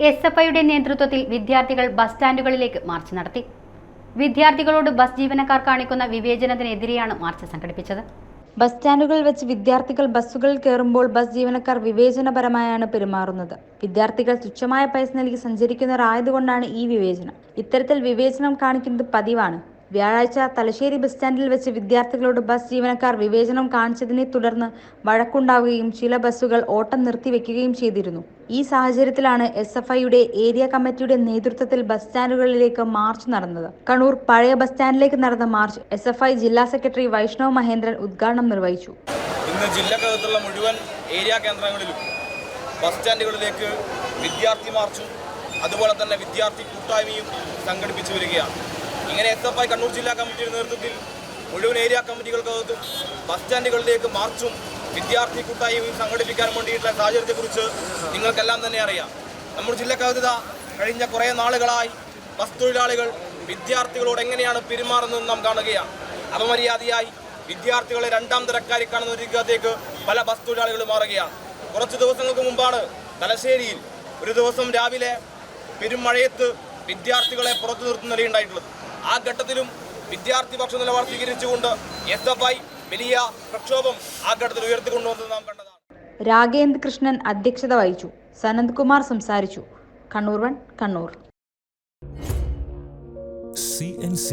എസ്.എഫ്.ഐയുടെ നേതൃത്വത്തിൽ വിദ്യാർത്ഥികൾ bus സ്റ്റാൻഡുകളിലേക്ക് March നടത്തി. വിദ്യാർത്ഥികളോട് ബസ് ജീവനക്കാർ കാണിക്കുന്ന വിവേചനത്തിനെതിരെയാണ് മാർച്ച് സംഘടിപ്പിച്ചത്. ബസ് സ്റ്റാൻഡുകളിൽ വെച്ച് വിദ്യാർത്ഥികൾ ബസ്സുകളിൽ കയറുമ്പോൾ ബസ് ജീവനക്കാർ വിവേചനപരമായാണ് പെരുമാറുന്നത്. വിദ്യാർത്ഥികൾ തുച്ഛമായ പൈസ നൽകി സഞ്ചരിക്കുന്നവരായതുകൊണ്ടാണ് ഈ വിവേചനം. ഇത്തരത്തിൽ വിവേചനം കാണിക്കുന്നത് പതിവാണ്. വ്യാഴാഴ്ച തലശ്ശേരി ബസ് സ്റ്റാൻഡിൽ വെച്ച് വിദ്യാർത്ഥികളോട് ബസ് ജീവനക്കാർ വിവേചനം കാണിച്ചതിനെ തുടർന്ന് വഴക്കുണ്ടാവുകയും ചില ബസ്സുകൾ ഓട്ടം നിർത്തിവെക്കുകയും ചെയ്തിരുന്നു. ഈ സാഹചര്യത്തിലാണ് എസ്.എഫ്.ഐയുടെ ഏരിയ കമ്മിറ്റിയുടെ നേതൃത്വത്തിൽ ബസ് സ്റ്റാൻഡുകളിലേക്ക് മാർച്ച് നടന്നത്. കണ്ണൂർ പഴയ ബസ് സ്റ്റാൻഡിലേക്ക് നടന്ന മാർച്ച് എസ്.എഫ്.ഐ ജില്ലാ സെക്രട്ടറി വൈഷ്ണവ് മഹേന്ദ്രൻ ഉദ്ഘാടനം നിർവഹിച്ചു. ഇന്ന് ജില്ലക്കകത്തുള്ള മുഴുവൻ ഏരിയ കേന്ദ്രങ്ങളിലും ബസ് സ്റ്റാൻഡുകളിലേക്ക് വിദ്യാർത്ഥി മാർച്ചും അതുപോലെ തന്നെ വിദ്യാർത്ഥി കൂട്ടായ്മയും സംഘടിപ്പിച്ചു വരികയാണ്. ഇങ്ങനെ എസ്.എഫ്.ഐ കണ്ണൂർ ജില്ലാ കമ്മിറ്റിയുടെ നേതൃത്വത്തിൽ മുഴുവൻ ഏരിയ കമ്മിറ്റികൾക്കകത്തും ബസ് സ്റ്റാൻഡുകളിലേക്ക് മാർച്ചും വിദ്യാർത്ഥി കൂട്ടായ്മയും സംഘടിപ്പിക്കാൻ വേണ്ടിയിട്ടുള്ള സാഹചര്യത്തെക്കുറിച്ച് നിങ്ങൾക്കെല്ലാം തന്നെ അറിയാം. നമ്മുടെ ജില്ലക്കകത്ത് കഴിഞ്ഞ കുറേ നാളുകളായി ബസ് തൊഴിലാളികൾ വിദ്യാർത്ഥികളോട് എങ്ങനെയാണ് പെരുമാറുന്നതെന്ന് നാം കാണുകയാണ്. അപമര്യാദയായി വിദ്യാർത്ഥികളെ രണ്ടാം തരക്കാരി കാണുന്ന ഒരു രീതിയിലേക്ക് പല ബസ് തൊഴിലാളികൾ മാറുകയാണ്. കുറച്ച് ദിവസങ്ങൾക്ക് മുമ്പാണ് തലശ്ശേരിയിൽ ഒരു ദിവസം രാവിലെ പെരുമഴയത്ത് വിദ്യാർത്ഥികളെ പുറത്തു നിർത്തുന്നതിനുണ്ടായിട്ടുള്ളത്. ആ ഘട്ടത്തിലും വിദ്യാർത്ഥി പക്ഷ നിലപാട് സ്വീകരിച്ചുകൊണ്ട് എസ്.എഫ്.ഐ വലിയ പ്രക്ഷോഭം ആ ഘട്ടത്തിൽ ഉയർത്തിക്കൊണ്ടുവന്നത് നാം കണ്ടതാണ്. രാഗേന്ദ്ര കൃഷ്ണൻ അധ്യക്ഷത വഹിച്ചു. സനന്ദ് കുമാർ സംസാരിച്ചു. കണ്ണൂർ 1 കണ്ണൂർ. CNC